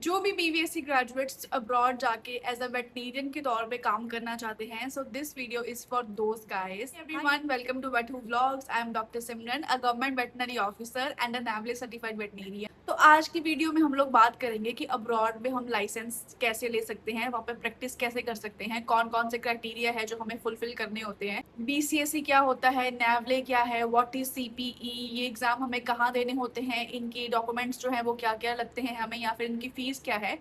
जो भी BVSc graduates abroad जाके एज अ वेटनेरियन के तौर पे काम करना चाहते हैं, so this video is for those guys. Everyone, welcome to Vetu vlogs. I am doctor Simran, a government veterinary officer and a NAVLE certified veterinarian. तो आज की वीडियो में हम लोग बात करेंगे कि अब्रॉड में हम लाइसेंस कैसे ले सकते हैं, वहाँ पे प्रैक्टिस कैसे कर सकते हैं, कौन कौन से क्राइटेरिया है जो हमें फुलफिल करने होते हैं, BCSE क्या होता है, NAVLE क्या है, व्हाट इज CPE, ये एग्जाम हमें कहाँ देने होते हैं, इनके डॉक्यूमेंट्स जो है वो क्या क्या लगते हैं हमें, या फिर इनकी फीस क्या है।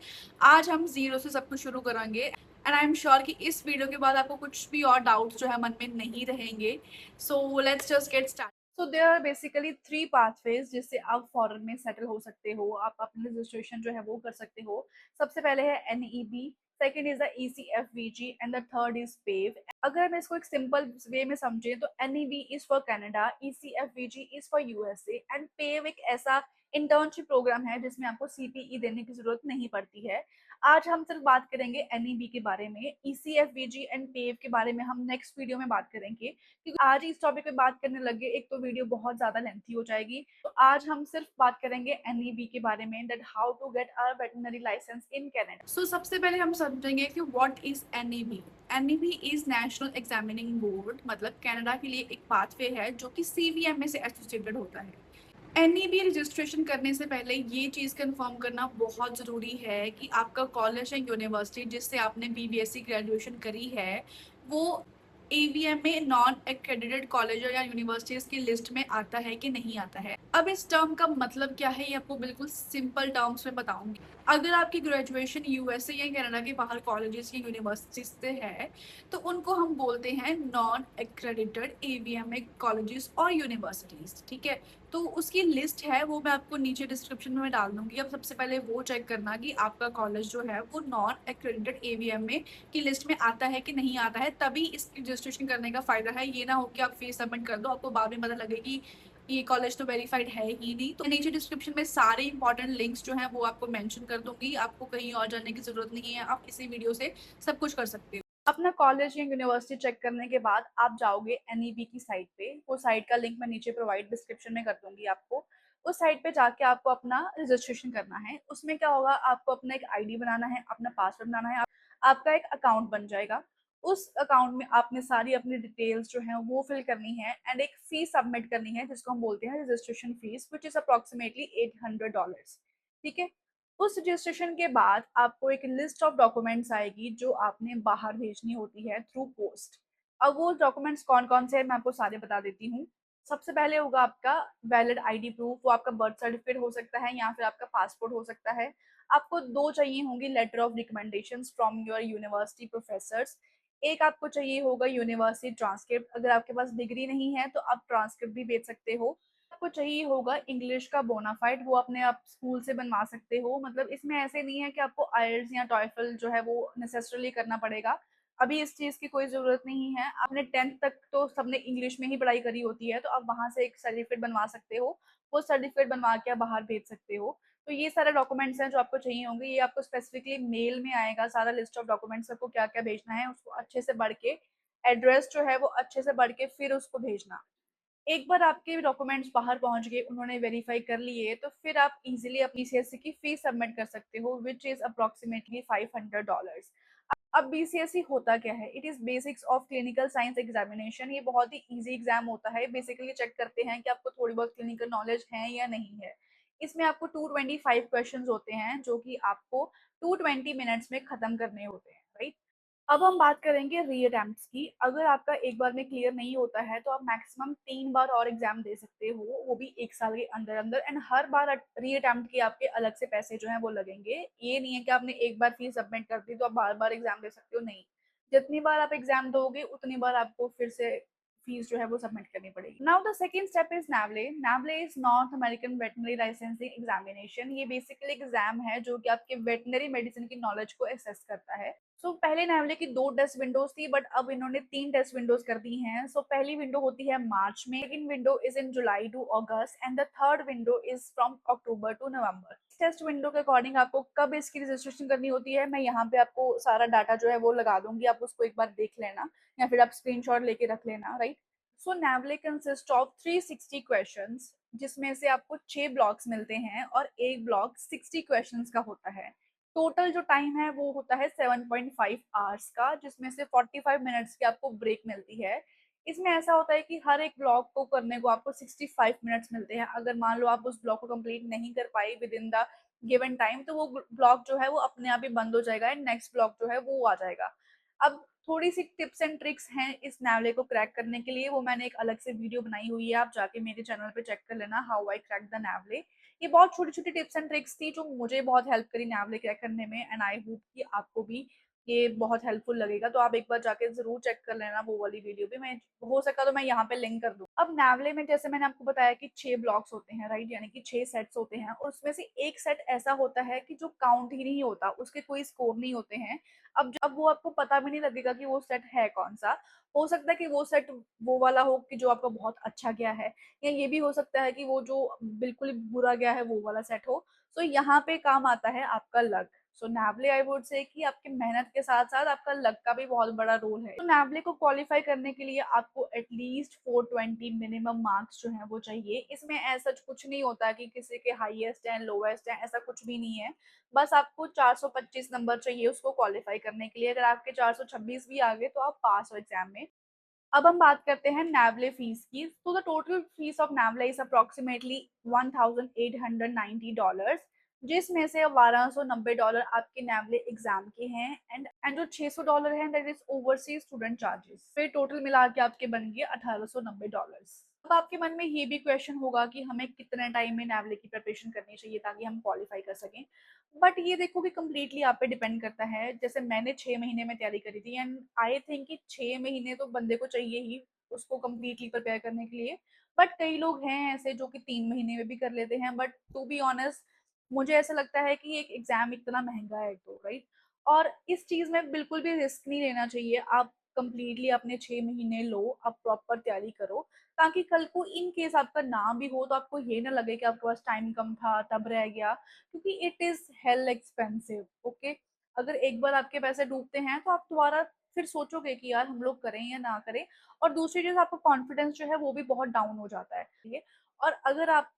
आज हम जीरो से सब कुछ शुरू करेंगे एंड आई एम श्योर कि इस वीडियो के बाद आपको कुछ भी और डाउट्स जो है मन में नहीं रहेंगे। So let's just get start. So there are basically 3 pathways जिससे आप फॉरेन में सेटल हो सकते हो, आप अपनी रजिस्ट्रेशन जो है वो कर सकते हो। सबसे पहले है NEB, second is the ECFVG and the third is PAVE. अगर हम इसको एक सिंपल वे में समझें तो NEB is for Canada, ECFVG is for USA and PAVE एक ऐसा इंटर्नशिप प्रोग्राम है जिसमें आपको CPE देने की जरूरत नहीं पड़ती है। आज हम सिर्फ बात करेंगे NEB के बारे में, ECFVG एंड पेव के बारे में हम नेक्स्ट वीडियो में बात करेंगे, क्योंकि आज इस टॉपिक पे बात करने लगे एक तो वीडियो बहुत ज्यादा लेंथी हो जाएगी। तो आज हम सिर्फ बात करेंगे NEB के बारे में, that how to get a veterinary license in Canada. So सबसे पहले हम समझेंगे कि what is NEB। NEB is national examining board, मतलब कनाडा के लिए एक पाथवे है जो कि CVMA से एसोसिएटेड होता है। NEB रजिस्ट्रेशन करने से पहले ये चीज़ कंफर्म करना बहुत ज़रूरी है कि आपका कॉलेज या यूनिवर्सिटी जिससे आपने BBSC ग्रेजुएशन करी है वो AVMA नॉन एक्रेडिटेड कॉलेज या यूनिवर्सिटीज़ की लिस्ट में आता है कि नहीं आता है। अब इस टर्म का मतलब क्या है ये आपको बिल्कुल सिंपल टर्म्स में बताऊंगी। अगर आपकी ग्रेजुएशन USA या कनाडा के बाहर कॉलेजेस या यूनिवर्सिटीज से है तो उनको हम बोलते हैं नॉन एक्रेडिटेड AVMA कॉलेजेस और यूनिवर्सिटीज, ठीक है। तो उसकी लिस्ट है वो मैं आपको नीचे डिस्क्रिप्शन में डाल दूंगी। अब सबसे पहले वो चेक करना कि आपका कॉलेज जो है वो नॉन एक्रेडिटेड AVMA की लिस्ट में आता है कि नहीं आता है, तभी इसकी रजिस्ट्रेशन करने का फायदा है। ये ना हो कि आप फीस सबमिट कर दो, आपको बाद में पता लगे कि ये कॉलेज तो वेरीफाइड है ही नहीं। तो नीचे डिस्क्रिप्शन में सारे इंपॉर्टेंट लिंक्स जो है वो आपको मेंशन कर दूंगी, आपको कहीं और जाने की जरूरत नहीं है, आप इसी वीडियो से सब कुछ कर सकते हो। अपना कॉलेज या यूनिवर्सिटी चेक करने के बाद आप जाओगे NEB की साइट पे। वो साइट का लिंक मैं नीचे प्रोवाइड डिस्क्रिप्शन में कर दूंगी आपको। उस साइट पे जाके आपको अपना रजिस्ट्रेशन करना है। उसमें क्या होगा, आपको अपना एक ID बनाना है, अपना पासवर्ड बनाना है, आपका एक अकाउंट बन जाएगा। उस अकाउंट में आपने सारी अपनी डिटेल्स जो है वो फिल करनी है एंड एक फीस सबमिट करनी है जिसको हम बोलते हैं registration fees, which is approximately $800। ठीक है। उस रजिस्ट्रेशन के बाद आपको एक लिस्ट ऑफ डॉक्यूमेंट्स आएगी जो आपने बाहर भेजनी होती है थ्रू पोस्ट। अब वो डॉक्यूमेंट्स कौन कौन से हैं मैं आपको सारे बता देती हूँ। सबसे पहले होगा आपका वैलिड ID प्रूफ, वो आपका बर्थ सर्टिफिकेट हो सकता है या फिर आपका पासपोर्ट हो सकता है। आपको 2 चाहिए होंगी letter of recommendations from your university professors. एक आपको चाहिए होगा यूनिवर्सिटी ट्रांसक्रिप्ट, अगर आपके पास डिग्री नहीं है तो आप ट्रांसक्रिप्ट भी भेज सकते हो। आपको चाहिए होगा इंग्लिश का बोनाफाइड, वो अपने आप स्कूल से बनवा सकते हो। मतलब इसमें ऐसे नहीं है कि आपको IELTS या TOEFL जो है वो नेसेसरली करना पड़ेगा। अभी इस चीज की कोई जरूरत नहीं है। आपने 10th तक तो सबने इंग्लिश में ही पढ़ाई करी होती है, तो आप वहां से एक सर्टिफिकेट बनवा सकते हो। वो सर्टिफिकेट बनवा के आप बाहर भेज सकते हो। तो ये सारे डॉक्यूमेंट्स हैं जो आपको चाहिए होंगे। ये आपको स्पेसिफिकली मेल में आएगा सारा लिस्ट ऑफ डॉक्यूमेंट्स, आपको क्या क्या भेजना है उसको अच्छे से पढ़ के, एड्रेस जो है वो अच्छे से पढ़ के फिर उसको भेजना। एक बार आपके डॉक्यूमेंट्स बाहर पहुंच गए, उन्होंने वेरीफाई कर लिए, तो फिर आप इजीली अपनी CSE की फीस सबमिट कर सकते हो, विच इज अप्रोक्सीमेटली $500। अब BCSE होता क्या है? It is basics of clinical science examination. ये बहुत ही इजी एग्जाम होता है। बेसिकली चेक करते हैं कि आपको थोड़ी बहुत क्लिनिकल नॉलेज है या नहीं है। इसमें आपको 225 क्वेश्चंस होते हैं जो कि आपको 220 मिनट्स में खत्म करने होते हैं, राइट। अब हम बात करेंगे री अटेम्प्ट्स की। अगर आपका एक बार में क्लियर नहीं होता है तो आप मैक्सिमम 3 बार और एग्जाम दे सकते हो, वो भी 1 साल के अंदर अंदर। एंड हर बार री अटेम्प्ट के आपके अलग से पैसे जो है वो लगेंगे। ये नहीं है कि आपने एक बार फीस सबमिट कर दी तो आप बार बार एग्जाम दे सकते हो, नहीं। जितनी बार आप एग्जाम दोगे उतनी बार आपको फिर से फीस जो है वो सबमिट करनी पड़ेगी। Now the second step is NAVLE। NAVLE is north American veterinary licensing examination. ये बेसिकली एग्जाम है जो कि आपके वेटनरी मेडिसिन की नॉलेज को असेस करता है। पहले NAVLE की 2 टेस्ट विंडोज थी, बट अब इन्होंने 3 टेस्ट विंडोज कर दी हैं। पहली विंडो होती है मार्च में, second window is in July to August and the third window is from October to November. Test window के अकॉर्डिंग आपको कब इसकी रजिस्ट्रेशन करनी होती है, मैं यहाँ पे आपको सारा डाटा जो है वो लगा दूंगी, आप उसको एक बार देख लेना या फिर आप स्क्रीनशॉट लेके रख लेना, right. NAVLE consist of 360 questions, जिसमें से आपको 6 ब्लॉक्स मिलते हैं और एक ब्लॉक 60 क्वेश्चंस का होता है। टोटल जो टाइम है वो होता है 7.5 आवर्स का, जिसमें से 45 मिनट्स की आपको ब्रेक मिलती है। इसमें ऐसा होता है कि हर एक ब्लॉक को करने को आपको 65 मिनट्स मिलते हैं। अगर मान लो आप उस ब्लॉक को कंप्लीट नहीं कर पाए with in the given time, तो वो ब्लॉक जो है वो अपने आप ही बंद हो जाएगा एंड नेक्स्ट ब्लॉक जो है वो आ जाएगा। अब थोड़ी सी टिप्स एंड ट्रिक्स हैं इस नावले को क्रैक करने के लिए, वो मैंने एक अलग से वीडियो बनाई हुई है, आप जाके मेरे चैनल पे चेक कर लेना, how I crack the Navale. ये बहुत छोटी-छोटी टिप्स एंड ट्रिक्स थी जो मुझे बहुत हेल्प करी नावले क्रैक करने में, एंड आई होप कि आपको भी ये बहुत हेल्पफुल लगेगा। तो आप एक बार जाके ज़रूर चेक कर लेना वो वाली वीडियो भी, मैं हो सका तो मैं यहाँ पे लिंक कर दूँ। अब नावले में जैसे मैंने आपको बताया कि 6 ब्लॉक्स होते हैं, राइट? यानी कि 6 सेट्स होते हैं और उसमें से एक सेट ऐसा होता है कि जो काउंट ही नहीं होता, उसके कोई स्कोर नहीं होते हैं। अब वो आपको पता भी नहीं लगेगा कि वो सेट है कौन-सा। हो सकता है कि वो सेट वो वाला हो कि जो आपका बहुत अच्छा गया है, या ये भी हो सकता है कि वो जो बिल्कुल ही बुरा गया है वो वाला सेट हो। सो यहाँ पे काम आता है आपका luck. So Navale I would say कि आपकी मेहनत के साथ-साथ आपका लक का भी बहुत बड़ा रोल है। तो नावले को क्वालीफाई करने के लिए आपको एटलीस्ट 420 मिनिमम मार्क्स जो हैं वो चाहिए। इसमें ऐसा कुछ नहीं होता कि किसी के हाईएस्ट हैं, लोएस्ट हैं, ऐसा कुछ भी नहीं है। बस आपको 425 नंबर चाहिए उसको क्वालीफाई करने के लिए। अगर आपके 426 भी आ गए तो आप पास हो एग्ज़ाम में। अब हम बात करते हैं नावले फीस की। तो the total fees of NAVLE is approximately $1890, जिसमें से $1290 आपके नावले एग्जाम के हैं एंड जो $600 है that is overseas student charges. फिर टोटल मिला के आपके बन गए $1890। अब आपके मन में ये भी क्वेश्चन होगा कि हमें कितने टाइम में नावले की प्रिपरेशन करनी चाहिए ताकि हम क्वालिफाई कर सकें। बट ये देखो कि कंप्लीटली आप पे डिपेंड करता है। जैसे मैंने 6 महीने में तैयारी करी थी एंड आई थिंक कि 6 महीने तो बंदे को चाहिए ही उसको कंप्लीटली प्रिपेयर करने के लिए। बट कई लोग हैं ऐसे जो कि 3 महीने में भी कर लेते हैं। बट टू बी ऑनेस्ट मुझे ऐसा लगता है कि एक एग्ज़ाम इतना महँगा है तो राइट? और इस चीज़ में बिल्कुल भी रिस्क नहीं लेना चाहिए। आप कंप्लीटली अपने 6 महीने लो, आप प्रॉपर तैयारी करो, ताकि कल को इन केस आपका ना भी हो तो आपको ये ना लगे कि आपके पास टाइम कम था तब रह गया, क्योंकि it is hello expensive. Okay, अगर एक बार आपके पैसे डूबते हैं तो आप दोबारा फिर सोचोगे कि यार हम लोग करें या ना करें। और दूसरी चीज आपका कॉन्फिडेंस जो है वो भी बहुत डाउन हो जाता है, ठीक है? और अगर आप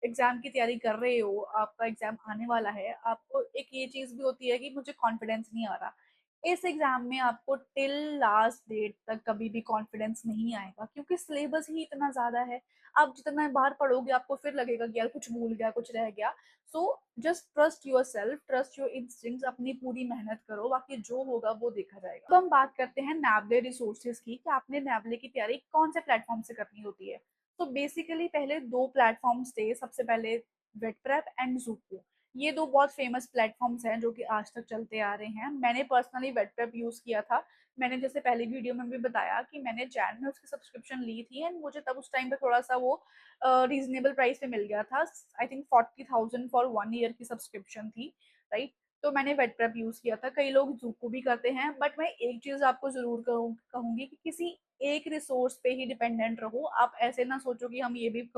एग्जाम की तैयारी कर रहे हो, आपका एग्जाम आने वाला है, आपको एक ये चीज भी होती है कि मुझे कॉन्फिडेंस नहीं आ रहा। इस एग्जाम में आपको टिल लास्ट डेट तक कभी भी कॉन्फिडेंस नहीं आएगा, क्योंकि सिलेबस ही इतना ज्यादा है। आप जितना बार पढ़ोगे आपको फिर लगेगा कि यार कुछ भूल गया, कुछ रह गया। So just trust your self, trust your instincts, अपनी पूरी मेहनत करो, बाकी जो होगा वो देखा जाएगा। अब हम बात करते हैं नावले रिसोर्सेज की, कि आपने नावले की तैयारी कौन से प्लेटफॉर्म से करनी होती है। तो बेसिकली पहले दो प्लेटफॉर्म्स थे, सबसे पहले वेटप्रेप एंड ज़ूको। ये दो बहुत फेमस प्लेटफॉर्म्स हैं जो कि आज तक चलते आ रहे हैं। मैंने पर्सनली वेटप्रेप यूज़ किया था। मैंने जैसे पहली वीडियो में भी बताया कि मैंने जैन में उसकी सब्सक्रिप्शन ली थी एंड मुझे तब उस टाइम पे थोड़ा सा वो रीजनेबल प्राइस पे मिल गया था। आई थिंक 40,000 फॉर 1 ईयर की सब्सक्रिप्शन थी, राइट? तो मैंने वेटप्रेप यूज़ किया था। कई लोग ज़ूको भी करते हैं, बट मैं एक चीज़ आपको ज़रूर कहूँगी कि किसी एक रिसोर्स पे ही डिपेंडेंट रहो। आप ऐसे ना सोचो कि हम ये भी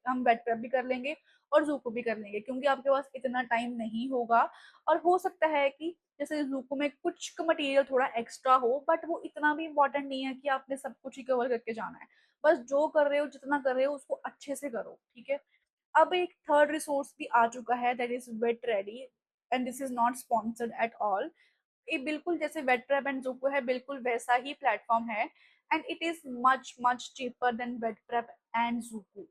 हम वेटप्रेप भी कर लेंगे और ज़ूको भी कर लेंगे, क्योंकि आपके पास इतना टाइम नहीं होगा। और हो सकता है कि जैसे ज़ूको में कुछ मटेरियल थोड़ा एक्स्ट्रा हो, बट वो इतना भी इम्पोर्टेंट नहीं है कि आपने सब कुछ ही कवर करके जाना है। बस जो कर रहे हो, जितना कर रहे हो उसको अच्छे से करो, ठीक है? अब एक थर्ड रिसोर्स भी आ चुका है that is Vet Ready, and this is not sponsored at all. ये बिल्कुल जैसे वेटप्रेप एंड ज़ूको है, बिल्कुल वैसा ही प्लेटफ़ॉर्म है and it is much much cheaper than VetPrep and Zuku.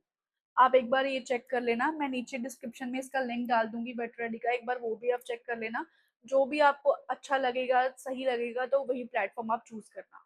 आप एक बार ये चेक कर लेना, मैं नीचे डिस्क्रिप्शन में इसका लिंक डाल दूँगी वेटरेडी का, एक बार वो भी आप चेक कर लेना। जो भी आपको अच्छा लगेगा, सही लगेगा तो वही प्लेटफ़ॉर्म आप चूज़ करना।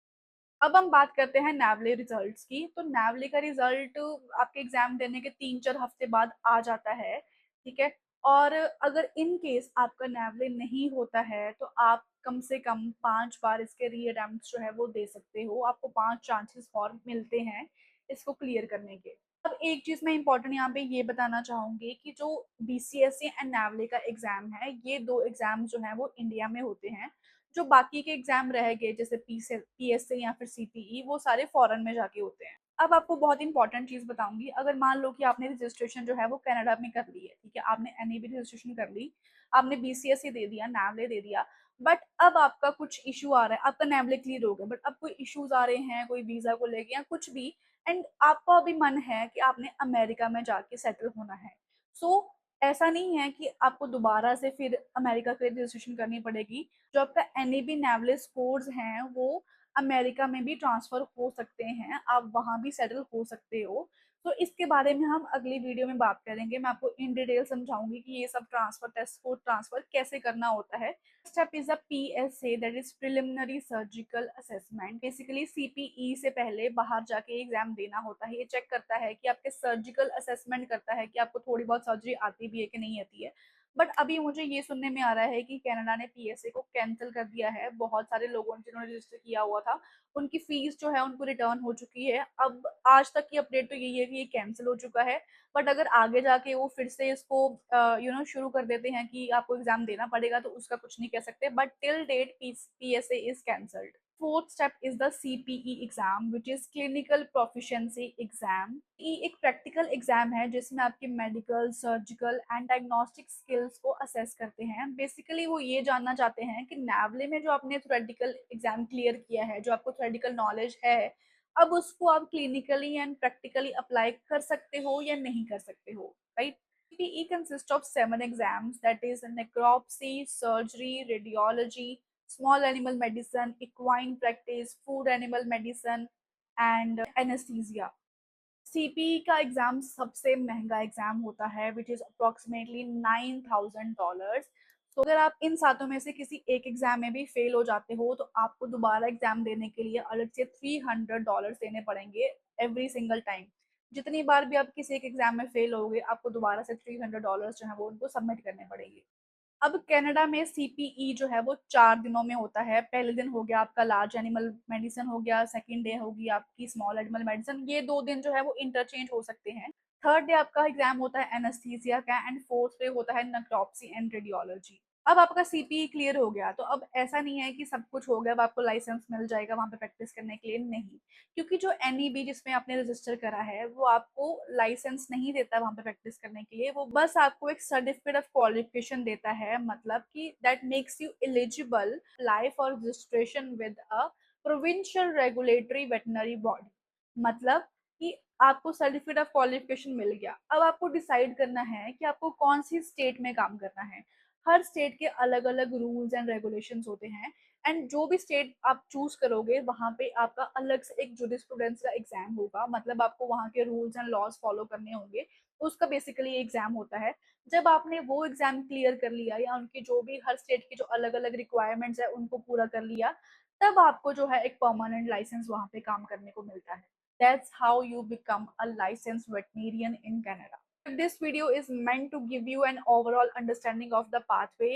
अब हम बात करते हैं नावले रिजल्ट्स की। तो नावले का रिजल्ट आपके एग्जाम देने के 3-4 हफ्ते बाद आ जाता है, ठीक है? और अगर इन केस आपका नावले नहीं होता है तो आप कम से कम 5 बार इसके री-अटेम्प्ट्स जो है वो दे सकते हो। आपको 5 चांसेस और मिलते हैं इसको क्लियर करने के। अब एक चीज़ मैं इम्पोर्टेंट यहाँ पे ये बताना चाहूँगी कि जो बीसीएसई एंड नावले का एग्ज़ाम है, ये 2 एग्ज़ाम जो हैं वो इंडिया में होते हैं। जो बाकी के एग्जाम रह गए जैसे पीएसए या फिर सीटीई, वो सारे फॉरेन में जाके होते हैं। अब आपको बहुत इंपॉर्टेंट चीज बताऊंगी। अगर मान लो कि आपने रजिस्ट्रेशन जो है वो कनाडा में कर ली है, ठीक है, आपने एनईबी रजिस्ट्रेशन कर ली, आपने बीसीएसई दे दिया, नैवले दे दिया, बट अब आपका कुछ इशू आ रहा है, आपका नैवले क्लियर हो गया बट अब कोई इश्यूज आ रहे हैं, कोई वीजा को लेके या कुछ भी, एंड आपका अभी मन है कि आपने अमेरिका में जाके सेटल होना है। सो ऐसा नहीं है कि आपको दोबारा से फिर अमेरिका के लिए रजिस्ट्रेशन करनी पड़ेगी। जो आपका एनएबी नेवले स्कोर्स हैं वो अमेरिका में भी ट्रांसफर हो सकते हैं, आप वहां भी सेटल हो सकते हो। तो इसके बारे में हम अगली वीडियो में बात करेंगे। मैं आपको इन डिटेल समझाऊंगी कि ये सब ट्रांसफर टेस्ट को ट्रांसफर कैसे करना होता है। Step is a PSA, that is preliminary surgical assessment. Basically CPE से पहले बाहर जाके एग्जाम देना होता है। ये चेक करता है कि आपके सर्जिकल असेसमेंट करता है कि आपको थोड़ी बहुत सर्जरी आती भी है कि नहीं आती है। बट अभी मुझे ये सुनने में आ रहा है कि कनाडा ने पीएसए को कैंसिल कर दिया है। बहुत सारे लोगों ने जिन्होंने रजिस्टर किया हुआ था उनकी फीस जो है उनको रिटर्न हो चुकी है। अब आज तक की अपडेट तो यही है कि ये कैंसिल हो चुका है। बट अगर आगे जाके वो फिर से इसको शुरू कर देते हैं कि आपको एग्जाम देना पड़ेगा तो उसका कुछ नहीं कह सकते। But till date PSA is cancelled. Fourth step is the CPE exam which is clinical proficiency exam. ये एक प्रैक्टिकल एग्जाम है जिसमें आपके medical, surgical and diagnostic skills को असेस करते हैं। बेसिकली वो ये जानना चाहते हैं कि नावले में जो आपने थ्योरेटिकल एग्जाम क्लियर किया है, जो आपको थ्योरेटिकल नॉलेज है, अब उसको आप क्लिनिकली एंड प्रैक्टिकली अप्लाई कर सकते हो या नहीं कर सकते हो, right. CPE consists of 7 exams, that is necropsy, surgery, radiology, small animal medicine, equine practice, food animal medicine and anesthesia। CPE का एग्जाम सबसे महंगा एग्जाम होता है विच इज अप्रोक्सीमेटली $9,000। तो अगर आप इन सातों में से किसी एक एग्जाम में भी फेल हो जाते हो तो आपको दोबारा एग्जाम देने के लिए अलग से $300 देने पड़ेंगे एवरी सिंगल टाइम। जितनी बार भी आप किसी एक एग्जाम में फेल होगे आपको दोबारा से $300 जो है वो उनको सबमिट करने पड़ेंगे। अब कनाडा में सीपीई जो है वो 4 दिनों में होता है। पहले दिन हो गया आपका लार्ज एनिमल मेडिसिन हो गया, सेकंड डे होगी आपकी स्मॉल एनिमल मेडिसिन। ये 2 दिन जो है वो इंटरचेंज हो सकते हैं। थर्ड डे आपका एग्जाम होता है एनेस्थीसिया का एंड फोर्थ डे होता है नेक्रोप्सी एंड रेडियोलॉजी। अब आपका सीपीई क्लियर हो गया तो अब ऐसा नहीं है कि सब कुछ हो गया अब आपको लाइसेंस मिल जाएगा वहां पे प्रैक्टिस करने के लिए, नहीं। क्योंकि जो एनईबी जिसमें आपने रजिस्टर करा है वो आपको लाइसेंस नहीं देता वहां पे प्रैक्टिस करने के लिए। वो बस आपको एक सर्टिफिकेट ऑफ क्वालिफिकेशन देता है, मतलब कि that makes you eligible apply for registration with a provincial regulatory veterinary body. मतलब कि आपको सर्टिफिकेट ऑफ क्वालिफिकेशन मिल गया। अब आपको डिसाइड करना है कि आपको कौन सी स्टेट में काम करना है। हर स्टेट के अलग अलग रूल्स एंड रेगुलेशंस होते हैं एंड जो भी स्टेट आप चूज करोगे वहां पे आपका अलग से एक जुरिस्प्रूडेंस का एग्जाम होगा। मतलब आपको वहां के रूल्स एंड लॉज फॉलो करने होंगे, उसका बेसिकली एग्जाम होता है। जब आपने वो एग्जाम क्लियर कर लिया या उनकी जो भी हर स्टेट की जो अलग अलग रिक्वायरमेंट्स है उनको पूरा कर लिया, तब आपको जो है एक परमानेंट लाइसेंस वहां पे काम करने को मिलता है। That's how you become a license veterinarian in Canada. This video is meant to give you an overall understanding of the pathway।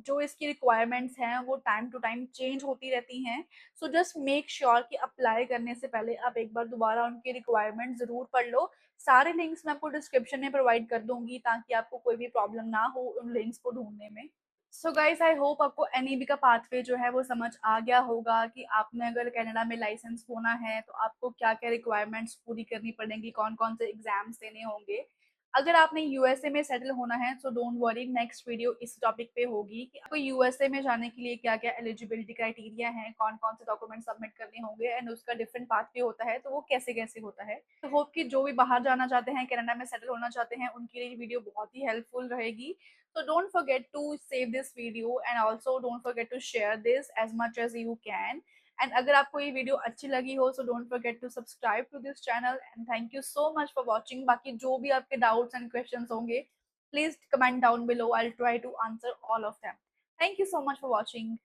जो इसकी रिक्वायरमेंट्स हैं वो टाइम टू टाइम चेंज होती रहती हैं। सो जस्ट मेक श्योर कि apply करने से पहले आप एक बार दोबारा उनकी रिक्वायरमेंट जरूर पढ़ लो। सारे लिंक्स मैं आपको डिस्क्रिप्शन में प्रोवाइड कर दूंगी ताकि आपको कोई भी प्रॉब्लम ना हो उन लिंक्स को ढूंढने में। सो गाइस आई होप आपको एनईबी का पाथवे जो है वो समझ आ गया होगा कि आपने अगर कनाडा में लाइसेंस होना है तो आपको क्या क्या रिक्वायरमेंट्स पूरी करनी पड़ेंगी, कौन कौन से एग्जाम्स देने होंगे। अगर आपने यूएसए में सेटल होना है so don't worry, next video इस टॉपिक पे होगी कि आपको यूएसए में जाने के लिए क्या क्या एलिजिबिलिटी क्राइटेरिया है, कौन कौन से डॉक्यूमेंट सबमिट करने होंगे एंड उसका डिफरेंट पाथवे होता है तो वो कैसे कैसे होता है। तो होप कि जो भी बाहर जाना चाहते हैं, कनाडा में सेटल होना चाहते हैं, उनके लिए वीडियो बहुत ही हेल्पफुल रहेगी। So don't forget to save this video and also don't forget to share this as much as you can। And अगर आपको ये वीडियो अच्छी लगी हो so don't forget to subscribe to this channel and thank you so much for watching. बाकी जो भी आपके डाउट्स एंड क्वेश्चंस होंगे please comment down below, I will try to answer all of them. Thank you so much for watching.